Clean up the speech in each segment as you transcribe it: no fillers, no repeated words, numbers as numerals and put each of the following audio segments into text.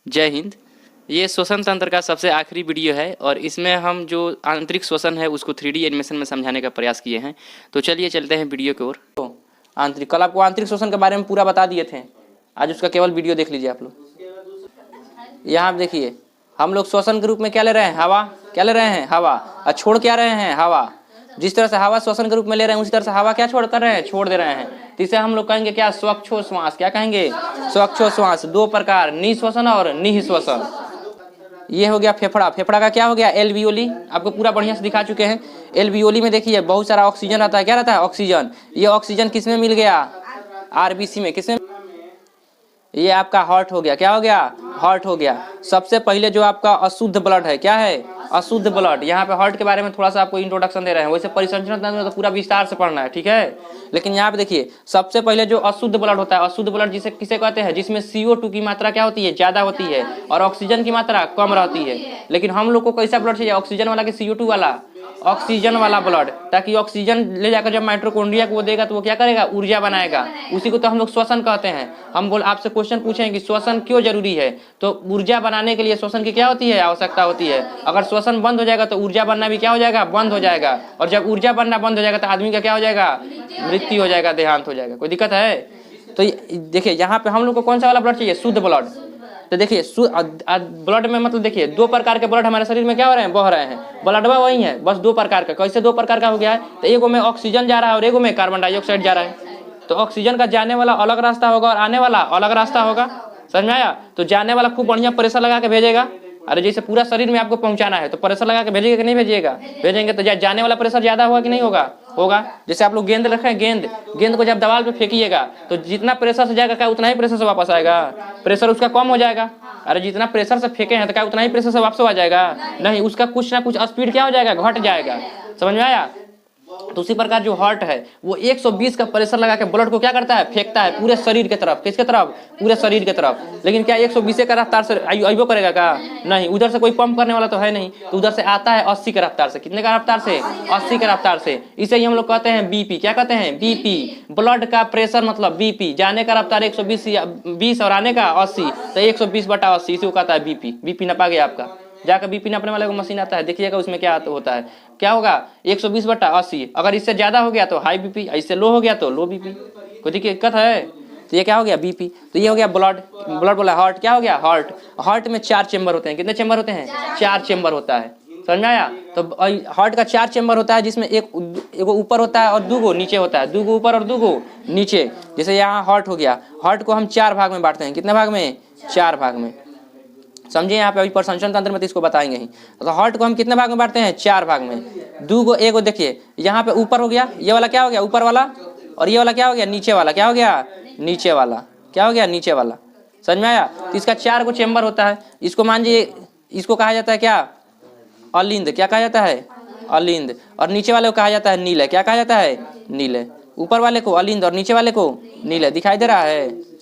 जय हिंद। ये श्वसन तंत्र का सबसे आखिरी वीडियो है और इसमें हम जो आंतरिक श्वसन है उसको 3D एनिमेशन में समझाने का प्रयास किए हैं। तो चलिए चलते हैं वीडियो की ओर। तो आंतरिक, कल आपको आंतरिक श्वसन के बारे में पूरा बता दिए थे, आज उसका केवल वीडियो देख लीजिए आप लोग। यहाँ आप देखिए, हम लोग श्वसन के रूप में क्या ले रहे हैं? हवा। क्या ले रहे हैं? हवा। और छोड़ क्या रहे हैं? हवा। जिस तरह से हवा श्वसन के रूप में ले रहे हैं उसी तरह से हवा क्या छोड़ कर रहे हैं? छोड़ दे रहे हैं। तो इसे हम लोग कहेंगे क्या? स्वच्छोश्वास। क्या कहेंगे? स्वच्छोश्वास। दो प्रकार, निःश्वसन और निःश्वसन। ये हो गया फेफड़ा। फेफड़ा का क्या हो गया? एल्वियोली। आपको पूरा बढ़िया से दिखा चुके हैं। एल्वियोली में देखिए बहुत सारा ऑक्सीजन रहता है। क्या रहता है? ऑक्सीजन। ये ऑक्सीजन किसमें मिल गया? आरबीसी में। किसमें? ये आपका हार्ट हो गया। क्या हो गया? हार्ट हो गया। सबसे पहले जो आपका अशुद्ध ब्लड है, क्या है? अशुद्ध ब्लड। यहाँ पे हार्ट के बारे में थोड़ा सा आपको इंट्रोडक्शन दे रहे हैं, वैसे परिसंचरण तंत्र में तो पूरा विस्तार से पढ़ना है, ठीक है। लेकिन यहाँ पे देखिए, सबसे पहले जो अशुद्ध ब्लड होता है, अशुद्ध ब्लड जिसे किसे कहते हैं? जिसमें CO2 की मात्रा क्या होती है? ज्यादा होती है और ऑक्सीजन की मात्रा कम रहती है। लेकिन हम लोग को कैसा ब्लड चाहिए? ऑक्सीजन वाला कि CO2 वाला? ऑक्सीजन वाला ब्लड, ताकि ऑक्सीजन ले जाकर जब माइटोकॉन्ड्रिया को वो देगा तो वो क्या करेगा? ऊर्जा बनाएगा। उसी को तो हम लोग श्वसन कहते हैं। हम आपसे क्वेश्चन पूछें कि श्वसन क्यों जरूरी है, तो ऊर्जा बनाने के लिए श्वसन की क्या होती है? आवश्यकता होती है। अगर श्वसन बंद हो जाएगा तो ऊर्जा बनना भी क्या हो जाएगा? बंद हो जाएगा। और जब ऊर्जा बनना बंद हो जाएगा तो आदमी का क्या हो जाएगा? मृत्यु हो जाएगा, देहांत हो जाएगा। कोई दिक्कत है? तो देखिए, यहाँ पे हम लोग को कौन सा वाला ब्लड चाहिए? शुद्ध ब्लड। तो देखिए, ब्लड में मतलब देखिए, दो प्रकार के ब्लड हमारे शरीर में क्या हो रहे हैं? बह रहे हैं। ब्लडवा वही है, बस दो प्रकार का। कैसे दो प्रकार का हो गया है? तो एगो में ऑक्सीजन जा रहा है और एगो में कार्बन डाइऑक्साइड जा रहा है। तो ऑक्सीजन का जाने वाला अलग रास्ता होगा और आने वाला अलग रास्ता होगा। समझ में आया? तो जाने वाला खूब बढ़िया प्रेशर लगा के भेजेगा। अरे जैसे पूरा शरीर में आपको पहुंचाना है तो प्रेशर लगा के भेजेगा कि नहीं भेजिएगा? भेजेंगे। तो जाने वाला प्रेशर ज्यादा होगा कि नहीं होगा? होगा। जैसे आप लोग गेंद रखें, गेंद को जब दीवार पे फेंकिएगा तो जितना प्रेशर से जाएगा क्या उतना ही प्रेशर से वापस आएगा? प्रेशर उसका कम हो जाएगा। अरे जितना प्रेशर से फेंके हैं तो क्या उतना ही प्रेशर से वापस आ जाएगा? नहीं, उसका कुछ ना कुछ स्पीड क्या हो जाएगा? घट जाएगा। समझ में आया? तो उसी प्रकार जो हार्ट है वो 120 का प्रेशर लगा के ब्लड को क्या करता है? फेंकता है पूरे शरीर के तरफ। किसके तरफ? पूरे शरीर के तरफ। लेकिन क्या 120 का रफ्तार से आइबो करेगा का? नहीं। उधर से कोई पंप करने वाला तो है नहीं, तो उधर से आता है 80 के रफ्तार से। कितने का रफ्तार से? 80 के रफ्तार से। इसे ही हम लोग कहते हैं बीपी। क्या कहते हैं? बीपी। ब्लड का प्रेशर मतलब बीपी। जाने का रफ्तार 120 और आने का 80, तो 120/80 इसी को कहता है बीपी। बीपी नपा गया आपका। जाकर बीपी नापने वाले को मशीन आता है, देखिएगा उसमें क्या होता है। क्या होगा? 120/80। अगर इससे ज्यादा हो गया तो हाई बीपी, इससे लो हो गया तो लो बीपी। कोई दिक्कत है? तो ये क्या हो गया? बीपी। तो ये हो गया ब्लड। ब्लड बोला हार्ट। क्या हो गया? हार्ट। हार्ट में 4 चेंबर होते हैं। कितने चेंबर होते हैं? 4 चेंबर होता है। समझ में आया? तो हार्ट का 4 चेंबर होता है, जिसमें एक ऊपर होता है और दूगो नीचे होता है। दूगो ऊपर और दूगो नीचे। जैसे यहाँ हार्ट हो गया। हार्ट को हम 4 भाग में बांटते हैं। कितने भाग में? 4 भाग में। समझिए, यहाँ पे अभी प्रसंचरण तंत्र में तो इसको बताएंगे ही। तो हार्ट को हम कितने भाग में बांटते हैं? 4 भाग में। दूगो एगो देखिए, यहाँ पे ऊपर हो गया, ये वाला क्या हो गया? ऊपर वाला। और ये वाला क्या हो गया? नीचे वाला। क्या हो गया? नीचे वाला। क्या हो गया? नीचे वाला। समझ में आया? तो इसका 4 गो चेंबर होता है। इसको मान लीजिए, इसको कहा जाता है क्या? अलिंद। क्या कहा जाता है? अलिंद। और नीचे वाले को कहा जाता है नीले। क्या कहा जाता है? नीले। ऊपर वाले को अलिंद और नीचे वाले को नीले। दिखाई दे रहा है?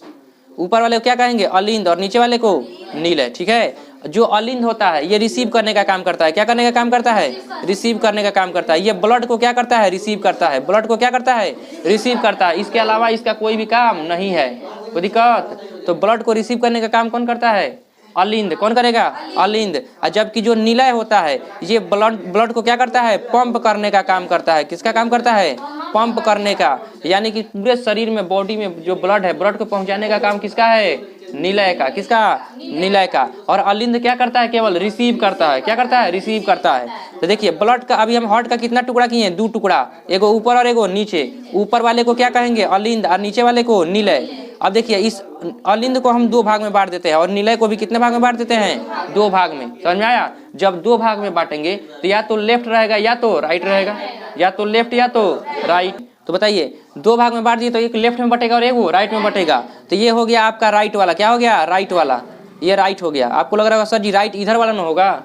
ऊपर वाले को क्या कहेंगे? अलिंद और नीचे वाले को नीले। ठीक है। जो अलिंद होता है ये रिसीव करने का काम करता है। क्या करने का काम करता है? रिसीव करने का काम करता है। ये ब्लड को क्या करता है? रिसीव करता है। ब्लड को क्या करता है? रिसीव करता है। इसके अलावा इसका कोई भी काम नहीं है। कोई दिक्कत? तो ब्लड को रिसीव करने का काम कौन करता है? अलिंद। कौन करेगा? अलिंद। और जबकि जो निलय होता है ये ब्लड को क्या करता है? पंप करने का काम करता है। किसका काम करता है? पंप करने का। यानी कि पूरे शरीर में, बॉडी में जो ब्लड है, ब्लड को पहुंचाने का काम किसका है? निलय का। किसका? निलय का। और अलिंद क्या करता है? केवल रिसीव करता है। क्या करता है? रिसीव करता है। तो देखिए, ब्लड का अभी हम हार्ट का कितना टुकड़ा किए हैं? 2 टुकड़ा, एगो ऊपर और एगो नीचे। ऊपर वाले को क्या कहेंगे? अलिंद और नीचे वाले को निलय। अब देखिए, इस अलिंद को हम 2 भाग में बांट देते हैं और निलय को भी कितने भाग में बांट देते हैं? 2 भाग में। समझ में आया? जब 2 भाग में बांटेंगे तो या तो लेफ्ट रहेगा या तो राइट रहेगा, या तो लेफ्ट या तो राइट। तो बताइए, 2 भाग में बांट दिए तो एक लेफ्ट में बटेगा और एक वो राइट में बटेगा। तो ये हो गया आपका राइट वाला। क्या हो गया? राइट वाला। ये राइट हो गया। आपको लग रहा होगा सर जी राइट इधर वाला ना होगा,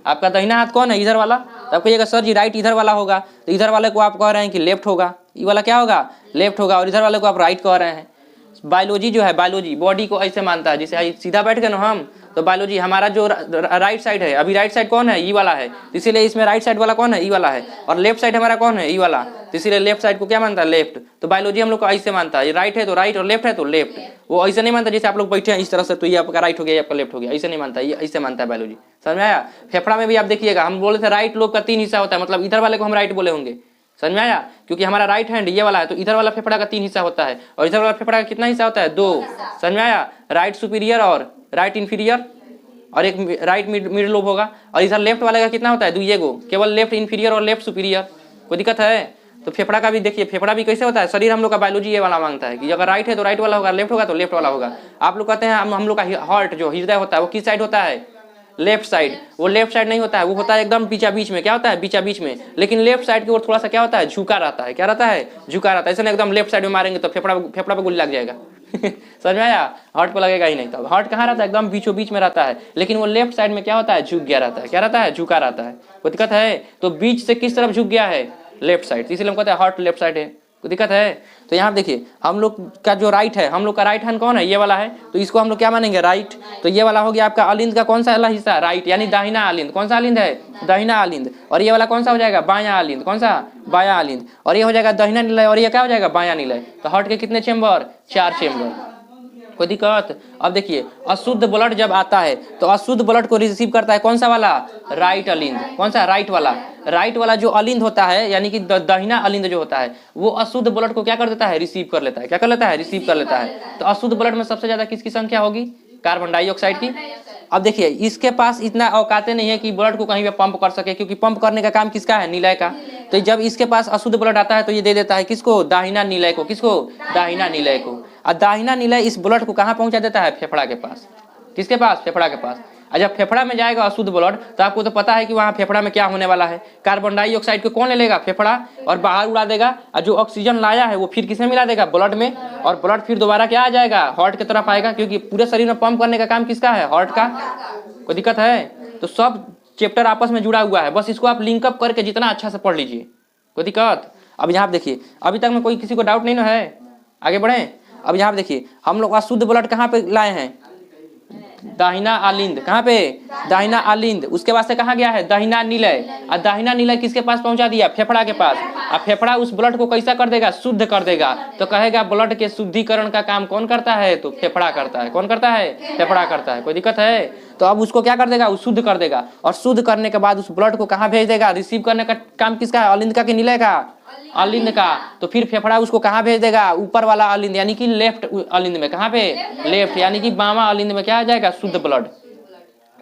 आपका दाहिना हाथ कौन है? इधर वाला। तो आपको कहिएगा सर जी राइट इधर वाला होगा, तो इधर वाले को आप कह रहे हैं कि लेफ्ट होगा। ये वाला क्या होगा? लेफ्ट होगा। और इधर वाले को आप राइट कह रहे हैं। बायोलॉजी जो है, बायोलॉजी बॉडी को ऐसे मानता है, जैसे सीधा बैठ गए ना हम तो बायोलॉजी हमारा जो राइट साइड है, अभी राइट साइड कौन है, ई वाला है, इसीलिए इसमें राइट साइड वाला कौन है, ई वाला है, और लेफ्ट साइड हमारा कौन है, ई वाला, तो इसीलिए लेफ्ट साइड को क्या मानता है, लेफ्ट। तो बायोलॉजी हम लोग को ऐसे मानता है, राइट है तो राइट और लेफ्ट है तो लेफ्ट। वो ऐसे नहीं मानता जैसे आप लोग बैठे हैं इस तरह से, तो ये आपका राइट हो गया, ये आपका लेफ्ट हो गया, ऐसे नहीं मानता, ये ऐसे मानता है बायोलॉजी। समझ में आया। फेफड़ा में भी आप देखिएगा, हम बोले थे राइट लोब का 3 हिस्सा होता है, मतलब इधर वाले को हम राइट बोले होंगे। समझ में आया, क्योंकि हमारा राइट हैंड ये वाला है, तो इधर वाला फेफड़ा का 3 हिस्सा होता है, और इधर वाला फेफड़ा का कितना हिस्सा होता है, 2। समझ में आया। राइट सुपीरियर और राइट इंफीरियर, और एक राइट मिड लोब होगा, और इधर लेफ्ट वाले का कितना होता है, 2 गो, केवल लेफ्ट इंफीरियर और लेफ्ट सुपीरियर। कोई दिक्कत है। तो फेफड़ा का भी देखिए, फेफड़ा भी कैसे होता है, शरीर हम लोग का बायोलॉजी ये वाला मांगता है कि अगर राइट है तो राइट वाला होगा, लेफ्ट होगा तो लेफ्ट वाला होगा। आप लोग कहते हैं हम लोग का हार्ट जो हृदय होता है वो किस साइड होता है, लेफ्ट साइड। वो लेफ्ट साइड नहीं होता है, वो होता है एकदम बीचा बीच में। क्या होता है, बीचा बीच में। लेकिन लेफ्ट साइड की ओर थोड़ा सा क्या होता है, झुका रहता है। क्या रहता है, झुका रहता है। ऐसे एकदम लेफ्ट साइड में मारेंगे तो फेफड़ा पे गोली लग जाएगा। समझ में आया, हार्ट पे लगेगा ही नहीं। तो हार्ट कहाँ रहता है, एकदम बीचों बीच में रहता है, लेकिन वो लेफ्ट साइड में क्या होता है, झुक गया रहता है। क्या रहता है, झुका रहता है। कोई दिक्कत है। तो बीच से किस तरफ झुक गया है, लेफ्ट साइड, इसलिए हम कहते हैं हार्ट लेफ्ट साइड है। कोई दिक्कत है। तो यहाँ देखिए, हम लोग का जो राइट है, हम लोग का राइट हैंड कौन है, ये वाला है, तो इसको हम लोग क्या मानेंगे, राइट। तो ये वाला हो गया आपका अलिंद का कौन सा वाला हिस्सा, राइट, यानी दाहिना अलिंद। कौन सा अलिंद है, दाहिना अलिंद। और ये वाला कौन सा हो जाएगा, बायां अलिंद। कौन सा, बायां अलिंद। और ये हो जाएगा दाहिना निलय, और ये क्या हो जाएगा, बायां निलय। तो हार्ट के कितने चेम्बर, 4 चेम्बर। कोई दिक्कत। अब देखिए, अशुद्ध ब्लड जब आता है तो अशुद्ध ब्लड को रिसीव करता है कौन सा वाला, राइट अलिंद। कौन सा, राइट वाला। राइट वाला जो अलिंद होता है, यानी कि दाहिना अलिंद जो होता है, वो अशुद्ध ब्लड को क्या कर देता है, रिसीव कर लेता है। क्या कर लेता है, रिसीव कर लेता है। तो अशुद्ध ब्लड में सबसे ज्यादा किसकी संख्या होगी, कार्बन डाइऑक्साइड की। अब देखिए, इसके पास इतना औकाते नहीं है कि ब्लड को कहीं पे पंप कर सके, क्योंकि पंप करने का काम किसका है, निलय का। तो जब इसके पास अशुद्ध ब्लड आता है तो ये दे देता है किसको, दाहिना निलय को। किसको, दाहिना निलय को। और दाहिना निलय इस ब्लड को कहाँ पहुंचा देता है, फेफड़ा के पास। किसके पास, फेफड़ा के पास। और जब फेफड़ा में जाएगा अशुद्ध ब्लड, तो आपको तो पता है कि वहाँ फेफड़ा में क्या होने वाला है, कार्बन डाइऑक्साइड को कौन ले लेगा, फेफड़ा, और बाहर उड़ा देगा। और जो ऑक्सीजन लाया है वो फिर किसमें मिला देगा, ब्लड में। और ब्लड फिर दोबारा क्या आ जाएगा, हार्ट की तरफ आएगा, क्योंकि पूरे शरीर में पंप करने का काम किसका है, हार्ट का। कोई दिक्कत है। तो सब चैप्टर आपस में जुड़ा हुआ है, बस इसको आप लिंकअप करके जितना अच्छा से पढ़ लीजिए। कोई दिक्कत। अब यहाँ देखिए, अभी तक में कोई किसी को डाउट नहीं ना है, आगे बढ़े। अब यहाँ देखिए, हम लोग अशुद्ध ब्लड कहाँ पे लाए हैं, दाहिना अलिंद। कहाँ पे, दाहिना अलिंद। उसके बाद से कहाँ गया है, दाहिना निलय। और दाहिना निलय किसके पास पहुंचा दिया, फेफड़ा के पास। और फेफड़ा उस ब्लड को कैसा कर देगा, शुद्ध कर देगा। तो कहेगा ब्लड के शुद्धिकरण का काम कौन करता है, तो फेफड़ा करता है। कौन करता है, फेफड़ा करता है। कोई दिक्कत है। तो अब उसको क्या कर देगा, वो शुद्ध कर देगा। और शुद्ध करने के बाद उस ब्लड को कहाँ भेज देगा, रिसीव करने का काम किसका है, अलिंद का कि निलय का, अलिंद का। तो फिर फेफड़ा उसको कहाँ भेज देगा, ऊपर वाला अलिंद, यानी कि लेफ्ट अलिंद में। कहाँ पे, लेफ्ट, यानी कि बामा अलिंद में क्या आ जाएगा, शुद्ध ब्लड।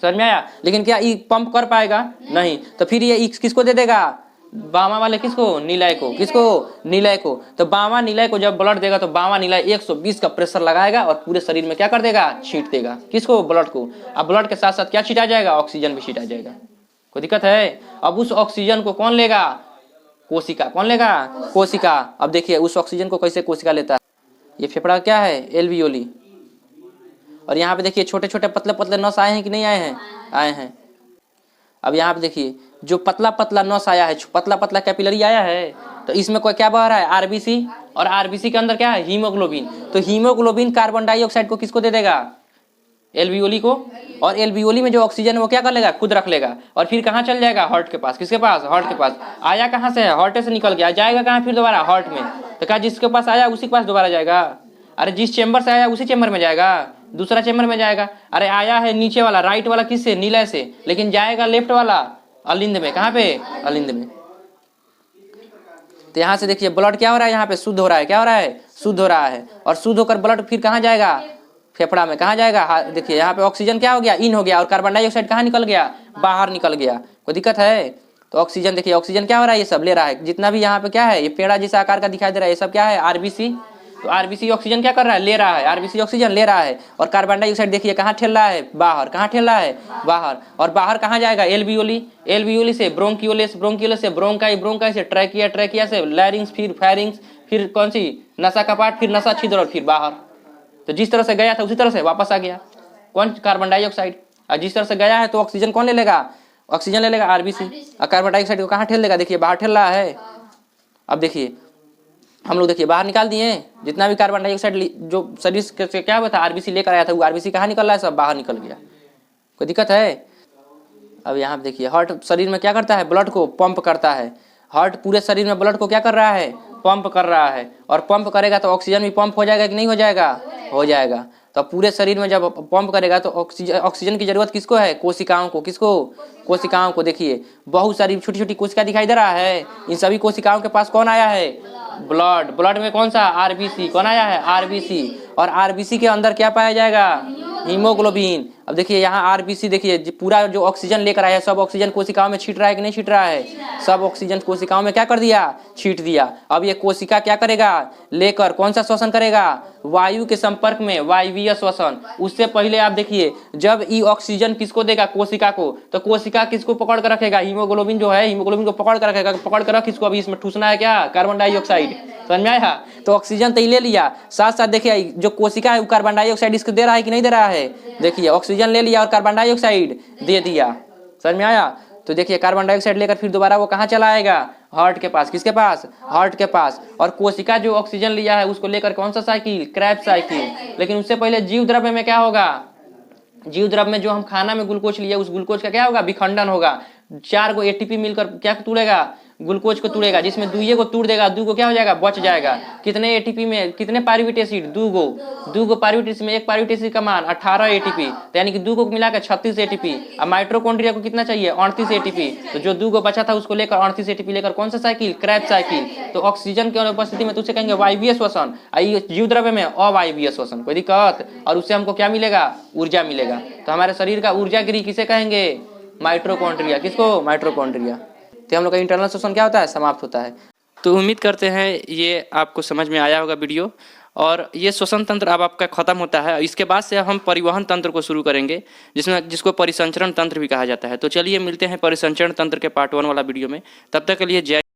समझ में आया। लेकिन क्या ये पंप कर पाएगा, नहीं। तो फिर ये किसको दे देगा, बामा वाले किसको, निलय को। किसको, निलय को। तो बामा निलय को जब ब्लड देगा तो बामा निलय 120 का प्रेशर लगाएगा और पूरे शरीर में क्या कर देगा, छींट देगा। किसको, ब्लड को। अब ब्लड के साथ साथ क्या छीटा जाएगा, ऑक्सीजन भी छीटा जाएगा। कोई दिक्कत है। अब उस ऑक्सीजन को कौन लेगा, कोशिका। कौन लेगा, कोशिका। अब देखिए उस ऑक्सीजन को कैसे कोशिका लेता है। ये फेफड़ा क्या है, एल्वियोली। और यहाँ पे देखिए छोटे छोटे पतले पतले नस आए हैं कि नहीं आए हैं, आए हैं। अब यहाँ पे देखिए जो पतला पतला नस आया है, पतला पतला कैपिलरी आया है, तो इसमें कोई क्या बह रहा है, आरबीसी। और आरबीसी के अंदर क्या है, हीमोग्लोबिन। तो हीमोग्लोबिन कार्बन डाइऑक्साइड को किसको दे देगा, एल्वियोली को। और एल्वियोली में जो ऑक्सीजन है वो क्या कर लेगा, खुद रख लेगा। और फिर कहाँ चल जाएगा, हार्ट के पास। किसके पास, हार्ट के पास। आया कहाँ से है, हार्ट से निकल गया, जाएगा कहाँ फिर दोबारा, हार्ट में। तो क्या जिसके पास आया उसी के पास दोबारा जाएगा। अरे जिस चेम्बर से आया उसी चेम्बर में जाएगा, दूसरा चेम्बर में जाएगा। अरे आया है नीचे वाला, राइट वाला किससे, निलय से, लेकिन जाएगा लेफ्ट वाला अलिंद में। कहाँ पे, अलिंद में। तो यहाँ से देखिए ब्लड क्या हो रहा है, यहाँ पे शुद्ध हो रहा है। क्या हो रहा है, शुद्ध हो रहा है। और शुद्ध होकर ब्लड फिर कहाँ जाएगा, फेफड़ा में। कहाँ जाएगा, देखिए यहाँ पे ऑक्सीजन क्या हो गया, इन हो गया। और कार्बन डाइऑक्साइड कहाँ निकल गया, बाहर निकल गया। कोई दिक्कत है। तो ऑक्सीजन देखिए, ऑक्सीजन क्या हो रहा है, ये सब ले रहा है। जितना भी यहाँ पे क्या है, ये पेड़ा जैसा आकार का दिखाई दे रहा है, ये सब क्या है, आरबीसी। तो आरबीसी ऑक्सीजन क्या कर रहा है, ले रहा है। आरबीसी ऑक्सीजन ले रहा है। और कार्बन डाइऑक्साइड देखिए कहाँ ठेल रहा है, बाहर। कहाँ ठेल रहा है, बाहर। और बाहर कहाँ जाएगा, एल्वियोली। एल्वियोली से ब्रोंकियोलिस, ब्रोंकियोलिस से ब्रोंकाई, ब्रोंकाई से ट्रैकिया, ट्रैकिया से लैरिंग्स, फिर फैरिंग्स, फिर कौन सी, नसा कपाट, फिर नसा छिद्र, और फिर बाहर। तो जिस तरह से गया था उसी तरह से वापस आ गया। कौन, कार्बन डाइऑक्साइड। और जिस तरह से गया है तो ऑक्सीजन कौन ले लेगा, ऑक्सीजन ले लेगा, आरबीसी। और कार्बन डाइऑक्साइड को कहाँ ठेल देगा, देखिए बाहर ठेल रहा है। अब देखिए हम लोग देखिए बाहर निकाल दिए, जितना भी कार्बन डाइऑक्साइड जो शरीर से क्या हुआ था, आरबीसी लेकर आया था, वो आरबीसी कहाँ निकल रहा है, सब बाहर निकल गया। कोई दिक्कत है? अब यहाँ पे देखिए हार्ट शरीर में क्या करता है, ब्लड को पंप करता है। हार्ट पूरे शरीर में ब्लड को क्या कर रहा है, पंप कर रहा है। और पंप करेगा तो ऑक्सीजन भी पंप हो जाएगा कि नहीं हो जाएगा, हो जाएगा। तो पूरे शरीर में जब पंप करेगा तो ऑक्सीजन की जरूरत किसको है, कोशिकाओं को। किसको, कोशिकाओं को। देखिए बहुत सारी छोटी छोटी कोशिका दिखाई दे रहा है, इन सभी कोशिकाओं के पास कौन आया है, ब्लड। ब्लड में कौन सा, आरबीसी। कौन आया है, आरबीसी। और आरबीसी के अंदर क्या पाया जाएगा, हीमोग्लोबिन। अब देखिए यहाँ आरबीसी देखिए पूरा जो ऑक्सीजन लेकर आया है, सब ऑक्सीजन कोशिकाओं में छीट रहा है कि नहीं छीट रहा है, सब ऑक्सीजन कोशिकाओं में क्या कर दिया, छीट दिया। अब ये कोशिका क्या करेगा, लेकर कौन सा श्वसन करेगा, वायु के संपर्क में, वायवीय श्वसन। उससे पहले आप देखिए जब ये ऑक्सीजन किसको देगा, कोशिका को, तो कोशिका किसको पकड़ कर रखेगा, हीमोग्लोबिन जो है, हीमोग्लोबिन को पकड़ कर रखेगा। पकड़ कर रख इसको, अभी इसमें ठूसना है क्या, कार्बन डाइऑक्साइड। समझ में आया? तो ऑक्सीजन तो ले लिया, साथ साथ देखिए जो कोशिका है कार्बन डाइऑक्साइड इसको दे रहा है कि नहीं दे रहा है। देखिए ऑक्सीजन ले लिया और कार्बन डाइऑक्साइड दे दिया। समझ में आया? तो देखिए कार्बन डाइऑक्साइड लेकर फिर दोबारा वो कहाँ चला आएगा, हार्ट के पास। किसके पास, हार्ट के पास। और कोशिका जो ऑक्सीजन लिया है उसको लेकर कौन सा साइकिल, क्रैब्स साइकिल। लेकिन उससे पहले जीव द्रव्य में क्या होगा, जीव द्रव्य में जो हम खाना में ग्लूकोज लिए उस ग्लूकोज का क्या होगा, विखंडन होगा। 4 गो एटीपी मिलकर क्या तोड़ेगा, ग्लूकोज को तोड़ेगा, जिसमें 2 को तोड़ देगा, 2 को क्या हो जाएगा, बच जाएगा। कितने एटीपी में, कितने पायरुवेट एसिड, 2 गो पायरुवेट एसिड में एक पायरुवेट एसिड का मान 18 एटीपी, तो यानी कि 2 को मिलाकर 36 एटीपी। अब माइटोकॉन्ड्रिया को कितना चाहिए, 38 एटीपी। तो जो 2 को बचा था उसको लेकर 38 एटीपी लेकर कौन सा साइकिल, क्रैब साइकिल। तो ऑक्सीजन की उपस्थिति में तो उसे कहेंगे वायवीय श्वसन, जीव द्रव्य में अवायवीय श्वसन। कोई दिक्कत? और उससे हमको क्या मिलेगा, ऊर्जा मिलेगा। तो हमारे शरीर का ऊर्जा गृह किसे कहेंगे, माइटोकॉन्ड्रिया। किसको, माइटोकॉन्ड्रिया। तो हम लोग का इंटरनल श्वसन क्या होता है, समाप्त होता है। तो उम्मीद करते हैं ये आपको समझ में आया होगा वीडियो। और ये श्वसन तंत्र अब आपका खत्म होता है। इसके बाद से हम परिवहन तंत्र को शुरू करेंगे, जिसको परिसंचरण तंत्र भी कहा जाता है। तो चलिए मिलते हैं परिसंचरण तंत्र के पार्ट 1 वाला वीडियो में। तब तक के लिए जय